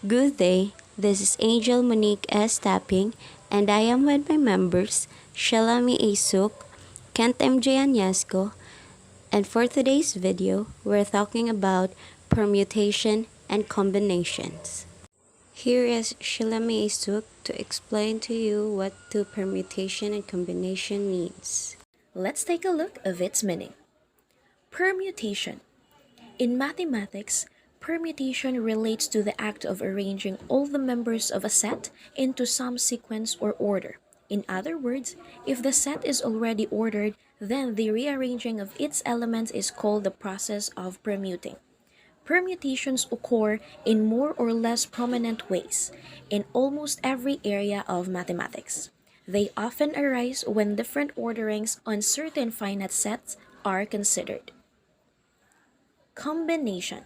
Good day, this is Angel Monique S. Tapping, and I am with my members, Shalami A. Suk, Kent MJ Anyasco, and for today's video, we're talking about permutation and combinations. Here is Shalami A. Suk to explain to you what two permutation and combination means. Let's take a look of its meaning. Permutation. In mathematics, permutation relates to the act of arranging all the members of a set into some sequence or order. In other words, if the set is already ordered, then the rearranging of its elements is called the process of permuting. Permutations occur in more or less prominent ways in almost every area of mathematics. They often arise when different orderings on certain finite sets are considered. Combination.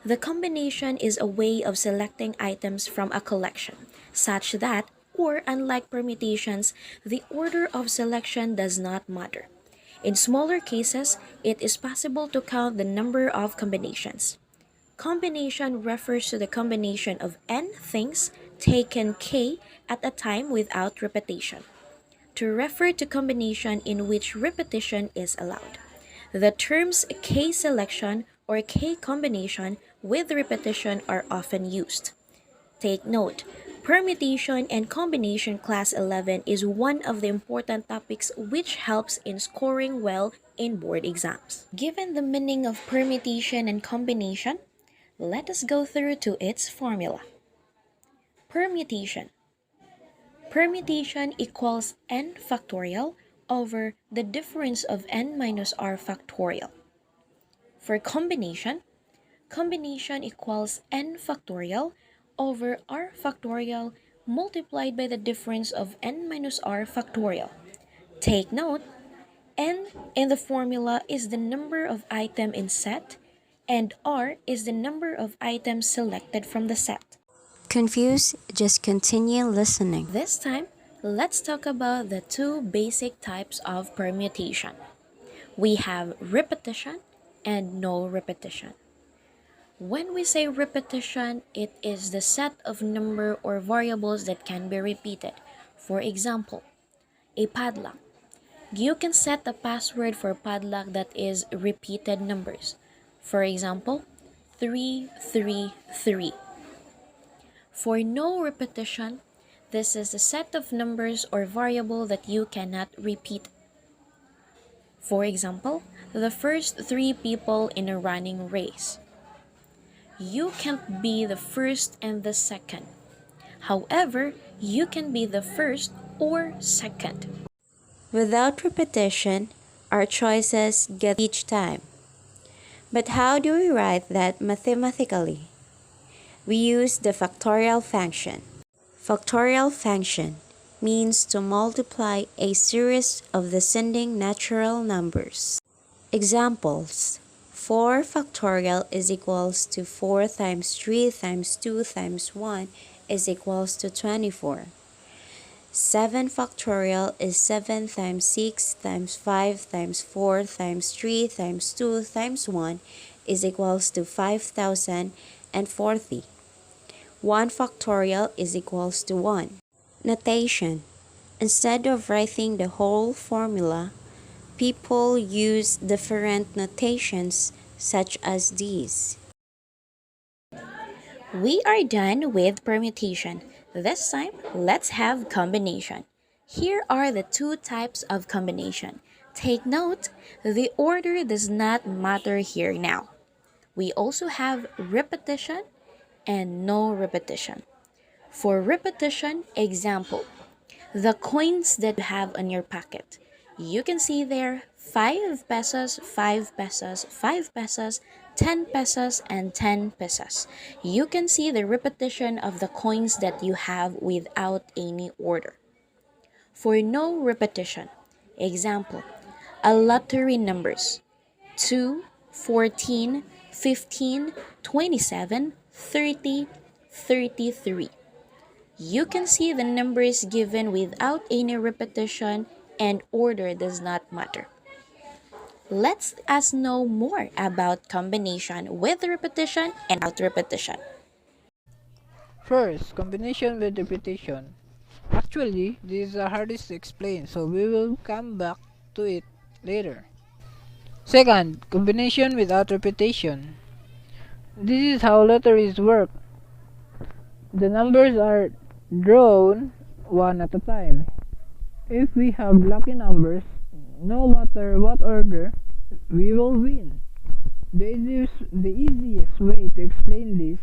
The combination is a way of selecting items from a collection, such that, or unlike permutations, the order of selection does not matter. In smaller cases, it is possible to count the number of combinations. Combination refers to the combination of n things taken k at a time without repetition. To refer to combination in which repetition is allowed. The terms k-selection or k-combination with repetition are often used. Take note, permutation and combination class 11 is one of the important topics which helps in scoring well in board exams. Given the meaning of permutation and combination, let us go through to its formula. Permutation. Permutation equals n factorial over the difference of n minus r factorial. For combination, combination equals n factorial over r factorial multiplied by the difference of n minus r factorial. Take note, n in the formula is the number of items in set, and r is the number of items selected from the set. Confused? Just continue listening. This time, let's talk about the two basic types of permutation. We have repetition and no repetition. When we say repetition, it is the set of number or variables that can be repeated. For example, a padlock. You can set a password for padlock that is repeated numbers. For example, 333. For no repetition, this is a set of numbers or variable that you cannot repeat. For example, the first 3 people in a running race. You can't be the first and the second. However, you can be the first or second. Without repetition, our choices get each time. But how do we write that mathematically? We use the factorial function. Factorial function means to multiply a series of descending natural numbers. Examples: 4 factorial is equals to 4 times 3 times 2 times 1 is equals to 24. 7 factorial is 7 times 6 times 5 times 4 times 3 times 2 times 1 is equals to 5040. 1 factorial is equals to 1. Notation. Instead of writing the whole formula, people use different notations such as these. We are done with permutation. This time, let's have combination. Here are the two types of combination. Take note, the order does not matter here now. We also have repetition and no repetition. For repetition, example, the coins that you have on your pocket. You can see there 5 pesos, 5 pesos, 5 pesos, 10 pesos, and 10 pesos. You can see the repetition of the coins that you have without any order. For no repetition, example, a lottery numbers 2, 14, 15, 27, 30, 33. You can see the numbers given without any repetition and order does not matter. Let us know more about combination with repetition and without repetition. First, combination with repetition. Actually, this is the hardest to explain, so we will come back to it later. Second, combination without repetition. This is how lotteries work. The numbers are drawn one at a time. If we have lucky numbers, no matter what order, we will win. The easiest way to explain this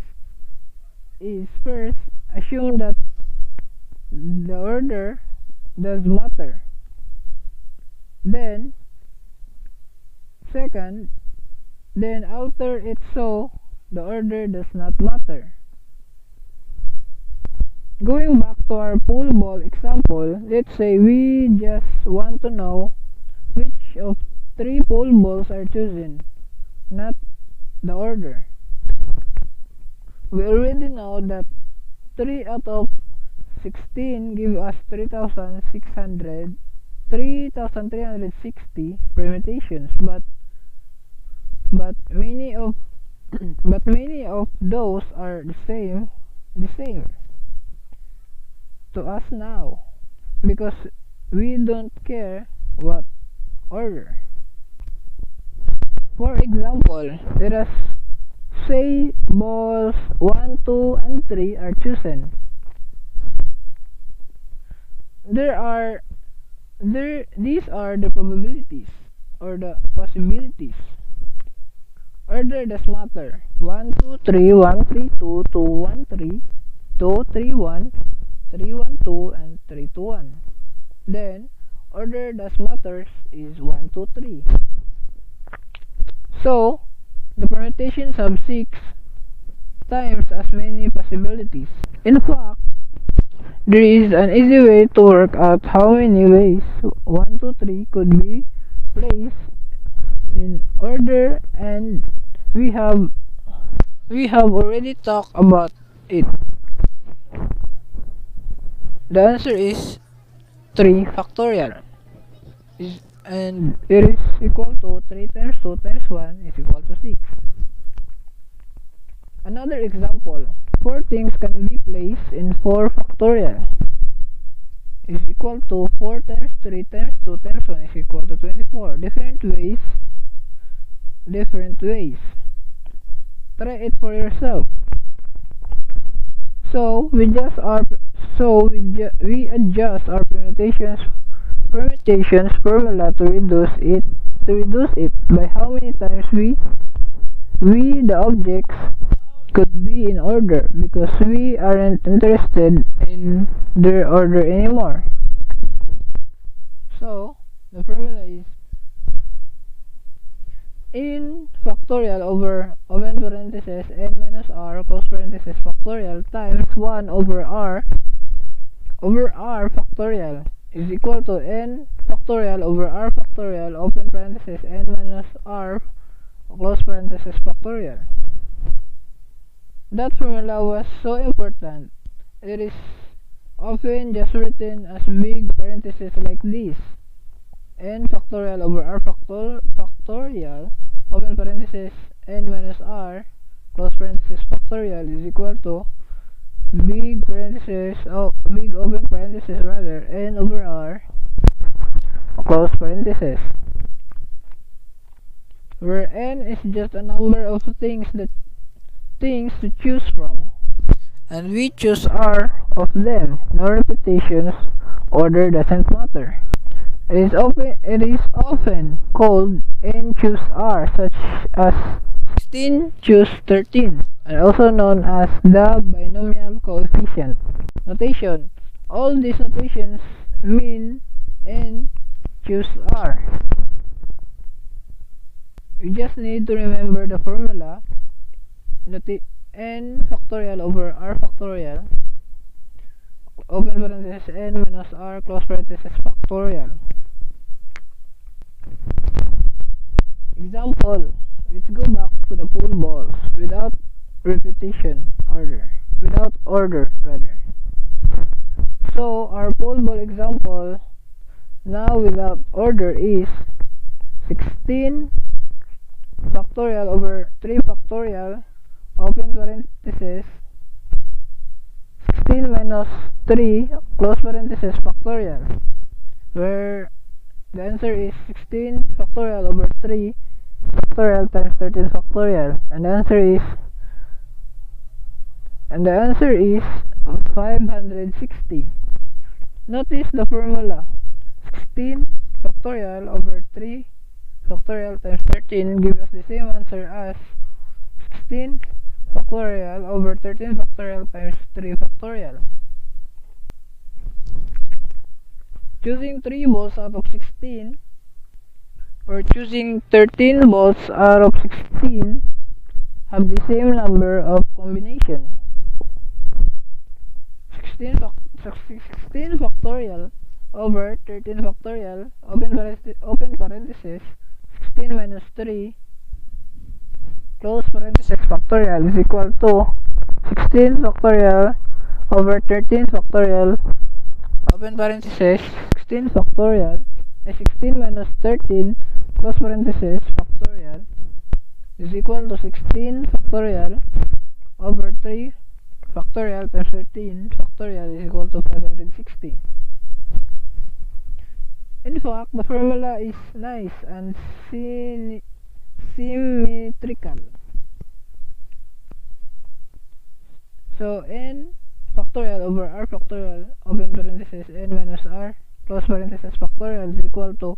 is first assume that the order does matter. Then, second, then alter it so the order does not matter. Going back to our pool ball example, let's say we just want to know which of three pool balls are chosen, not the order. We already know that 3 out of 16 give us 3,360 permutations, but many of but many of those are the same to us now because we don't care what order. For example, let us say balls 1, 2, and 3 are chosen. These are the probabilities or the possibilities. Order does matter. 1, 2, 3, 1, 3, 2, 2, 1, 3, 2, 3, 1, 3, 1, 2, and 3, 2, 1. Then, order does matters is 1, 2, 3. So, the permutations have 6 times as many possibilities. In fact, there is an easy way to work out how many ways 1, 2, 3 could be placed in order, and we have already talked about it. The answer is 3 factorial. And it is equal to 3 times 2 times 1 is equal to 6. Another example, 4 things can be placed in 4 factorial is equal to 4 times 3 times 2 times 1 is equal to 24. Different ways. Try it for yourself. So we adjust our permutations formula to reduce it by how many times the objects could be in order, because we aren't interested in their order anymore. So the formula is n factorial over open parenthesis n minus r close parenthesis factorial times 1 over r factorial is equal to n factorial over r factorial open parenthesis n minus r close parenthesis factorial. That formula was so important. It is often just written as big parentheses like this: n factorial over r factorial open parenthesis n minus r close parenthesis factorial is equal to big open parenthesis rather n over r close parenthesis, where n is just a number of things to choose from, and we choose r of them. No repetitions, order doesn't matter. It is often called n choose r, such as 16 choose 13, and also known as the binomial coefficient. Notation: all these notations mean n choose r. You just need to remember the formula n factorial over r factorial open parenthesis n minus r close parenthesis factorial. Example, let's go back to the pool balls without order rather. So our pool ball example now without order is 16 factorial over 3 factorial open parenthesis minus 3 close parenthesis factorial, where the answer is 16 factorial over 3 factorial times 13 factorial, and the answer is 560. Notice the formula. 16 factorial over 3 factorial times 13 gives us the same answer as 16 factorial over 13 factorial times 3 factorial. Choosing 3 volts out of 16 or choosing 13 volts out of 16 have the same number of combination. 16 factorial over 13 factorial, open parenthesis, 16 minus 3 close parenthesis factorial is equal to 16 factorial over 13 factorial, open parenthesis, 16 factorial, 16 minus 13 close parenthesis factorial is equal to 16 factorial over 3 factorial times 13 factorial is equal to 560. In fact, the formula is nice and symmetrical. So n factorial over r factorial, open parenthesis, n minus r close parenthesis factorial is equal to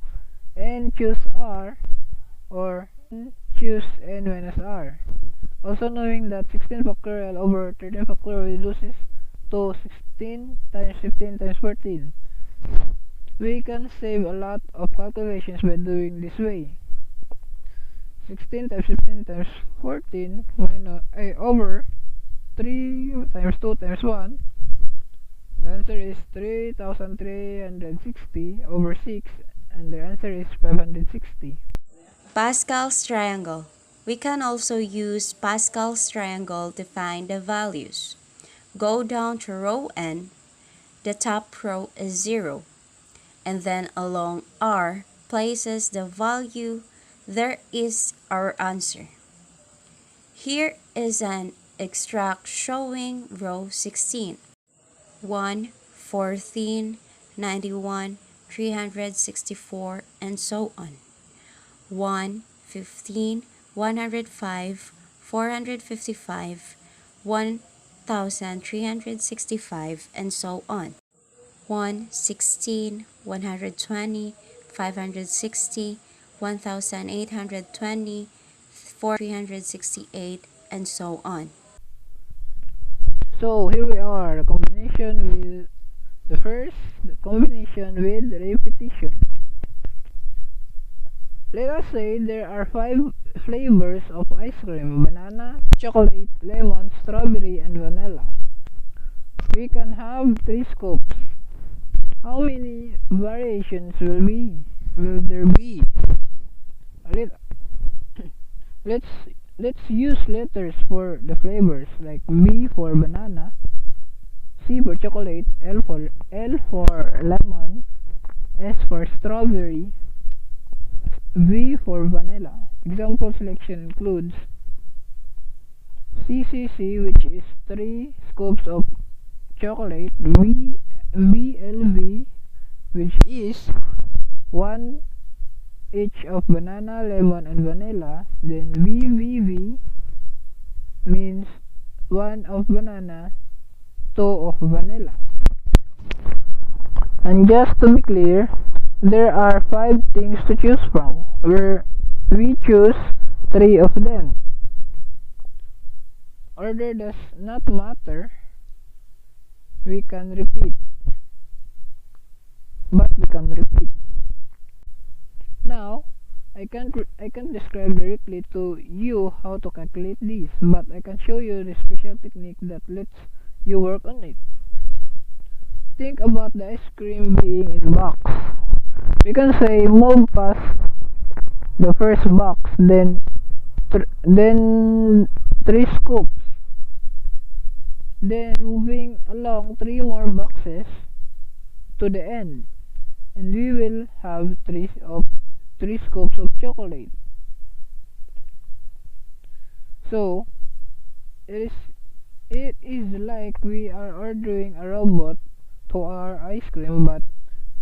n choose r or n choose n minus r. Also knowing that 16 factorial over 13 factorial reduces to 16 times 15 times 14. We can save a lot of calculations by doing this way. 16 times 15 times 14 minus over 3 times 2 times 1. The answer is 3360 over 6, and the answer is 560. Pascal's triangle. We can also use Pascal's triangle to find the values. Go down to row n, the top row is 0, and then along r places the value. There is our answer. Here is an extract showing row 16, 1, 14, 91, 364, and so on. 1, 15, 105, 455, 1365, and so on. 1, 16, 120, 560, 1820, 368, and so on. So here we are, the combination with the combination with repetition. Let us say there are 5 flavors of ice cream: banana, chocolate, lemon, strawberry, and vanilla. We can have 3 scoops. How many variations will there be? Let's use letters for the flavors, like B for banana, C for chocolate, L for lemon, S for strawberry, V for vanilla. Example selection includes CCC, which is 3 scoops of chocolate, VLV, which is 1 each of banana, lemon, and vanilla. Then VVV means 1 of banana, 2 of vanilla. And just to be clear, there are 5 things to choose from, where we choose 3 of them. Order does not matter. We can repeat. Now, I can't describe directly to you how to calculate this, but I can show you the special technique that lets you work on it. Think about the ice cream being in a box. We can say move past the first box, then 3 scoops, then moving along 3 more boxes to the end, and we will have 3 scoops of chocolate. So it It is like we are ordering a robot to our ice cream, but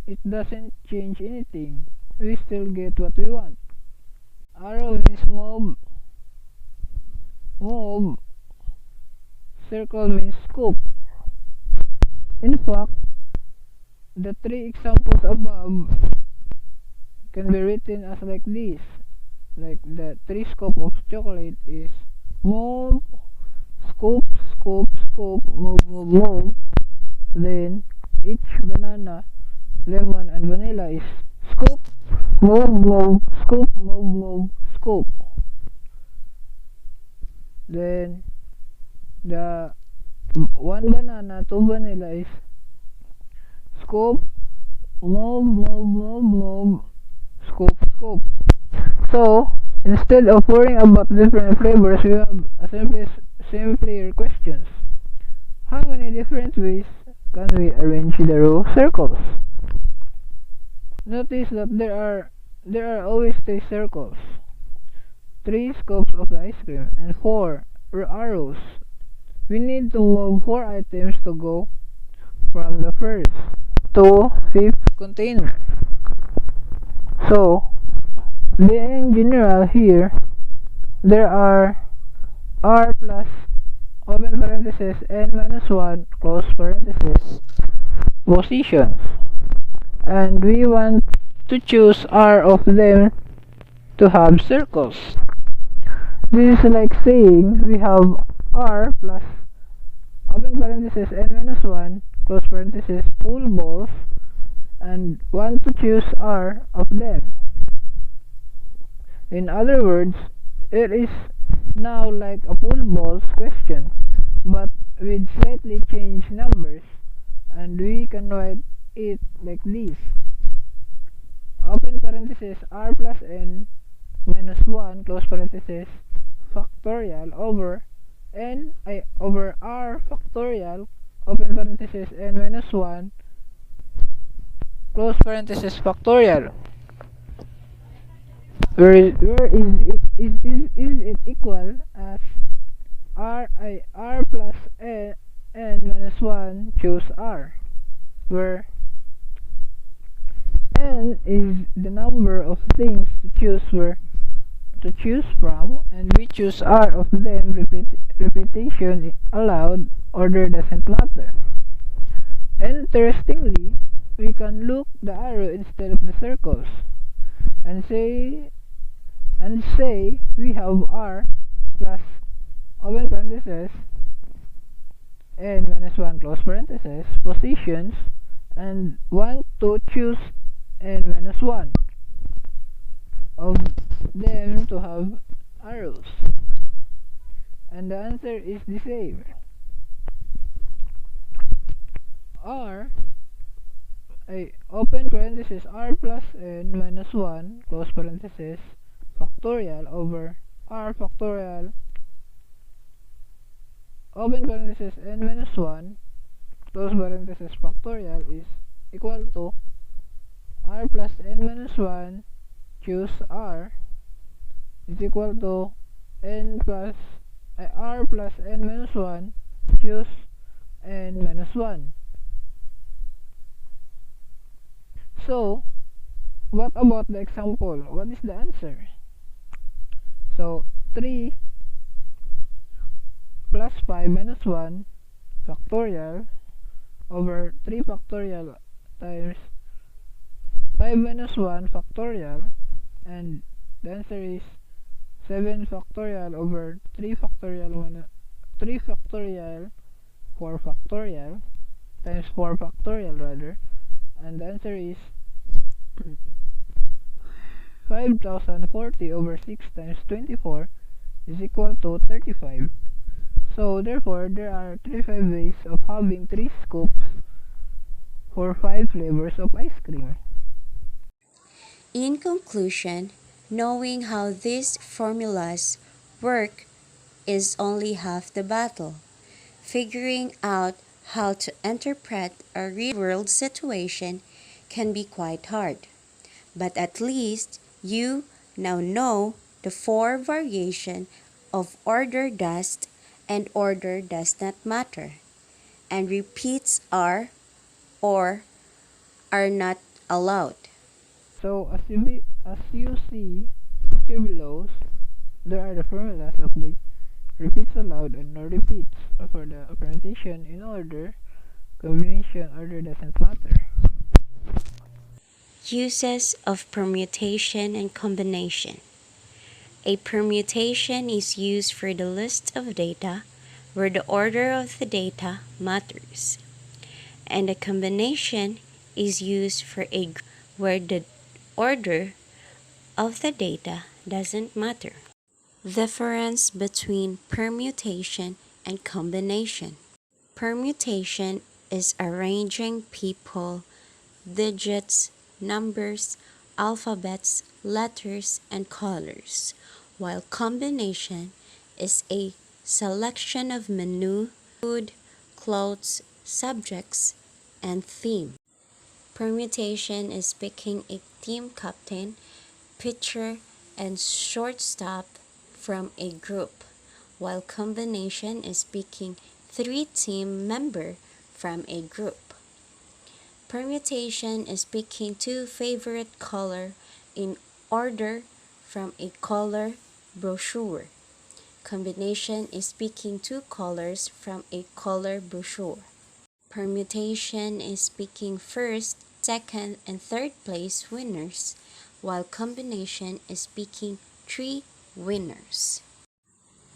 it doesn't change anything. We still get what we want. Arrow means move, circle means scoop. In fact, the three examples above can be written as like this. Like the three scoop of chocolate is move, scoop, scoop, scoop, move, move, move. Then each banana, lemon, and vanilla is scoop, move, move, scoop, move, move, scoop. Then the one banana, two vanilla is scoop, move, move, move, move, scoop, scoop. So instead of worrying about different flavors, we have a simpler questions. How many different ways can we arrange the row circles? Notice that there are always three circles, three scoops of the ice cream, and four arrows. We need to move four items to go from the first to fifth container. So, being general here, there are r plus open parenthesis n minus 1 close parenthesis positions, and we want to choose r of them to have circles. This is like saying we have r plus open parenthesis n minus 1 close parenthesis pool balls and want to choose r of them. In other words, it is now like a pool balls question, but with slightly changed numbers, and we can write it like this. Open parenthesis r plus n minus 1 close parenthesis factorial over over r factorial open parenthesis n minus 1 close parenthesis factorial. Where is it equal as r plus n minus 1 choose r, where n is the number of things to choose from, and we choose r of them. Repetition allowed, order doesn't matter. Interestingly, we can look the arrow instead of the circles and say we have r plus open parenthesis n minus 1 close parenthesis positions and want to choose n minus 1 of them to have arrows, and the answer is the same. R open parenthesis r plus n minus 1 close parenthesis factorial over r factorial open parenthesis n minus 1 close parenthesis factorial is equal to r plus n minus 1 choose r is equal to r plus n minus 1 choose n minus 1. So, what about the example? What is the answer? So, 3 plus 5 minus 1 factorial over 3 factorial times 5 minus 1 factorial, and the answer is 7 factorial over 3 factorial 3 factorial 4 factorial times 4 factorial rather, and the answer is 5040 over 6 times 24 is equal to 35. So therefore, there are 35 ways of having 3 scoops for 5 flavors of ice cream. In conclusion, knowing how these formulas work is only half the battle. Figuring out how to interpret a real world situation can be quite hard. But at least you now know the four variation of order dust and order does not matter, and repeats are or are not allowed. So as you see picture below, there are the formulas of the repeats allowed and no repeats for the permutation in order, combination order doesn't matter. Uses of permutation and combination. A permutation is used for the list of data where the order of the data matters, and a combination is used for a group where the order of the data doesn't matter. Difference between permutation and combination. Permutation is arranging people, digits, numbers, alphabets, letters, and colors, while combination is a selection of menu, food, clothes, subjects, and theme. Permutation is picking a team captain, pitcher, and shortstop from a group, while combination is picking three team members from a group. Permutation is picking two favorite color in order from a color brochure. Combination is picking two colors from a color brochure. Permutation is picking first, second, and third place winners, while combination is picking three winners.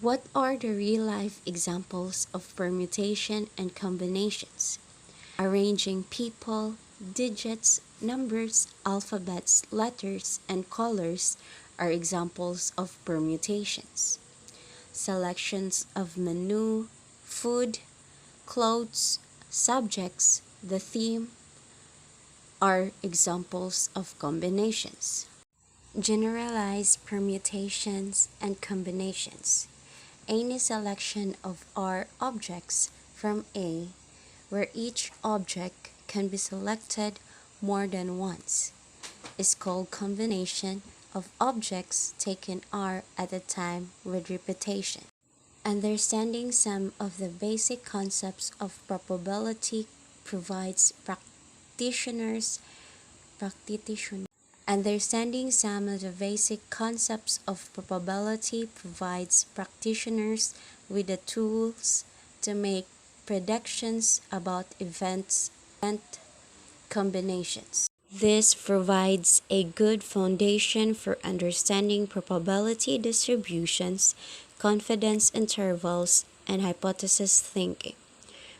What are the real-life examples of permutation and combinations? Arranging people, digits, numbers, alphabets, letters, and colors are examples of permutations. Selections of menu, food, clothes, subjects, the theme are examples of combinations. Generalized permutations and combinations. Any selection of R objects from A where each object can be selected more than once is called combination of objects taken R at a time with repetition. Understanding some of the basic concepts of probability provides practitioners Understanding some of the basic concepts of probability provides practitioners with the tools to make predictions about event combinations. This provides a good foundation for understanding probability distributions, confidence intervals, and hypothesis thinking.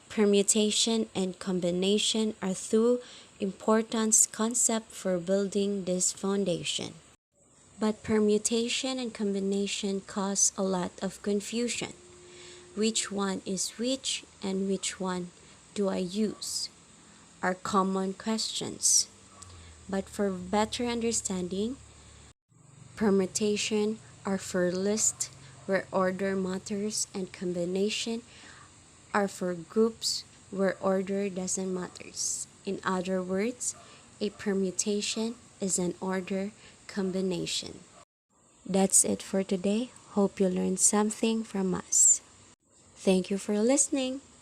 Permutation and combination are two important concepts for building this foundation. But permutation and combination cause a lot of confusion. Which one is which and which one do I use? Are common questions. But for better understanding, permutation are for lists where order matters and combination are for groups where order doesn't matter. In other words, a permutation is an order combination. That's it for today. Hope you learned something from us. Thank you for listening.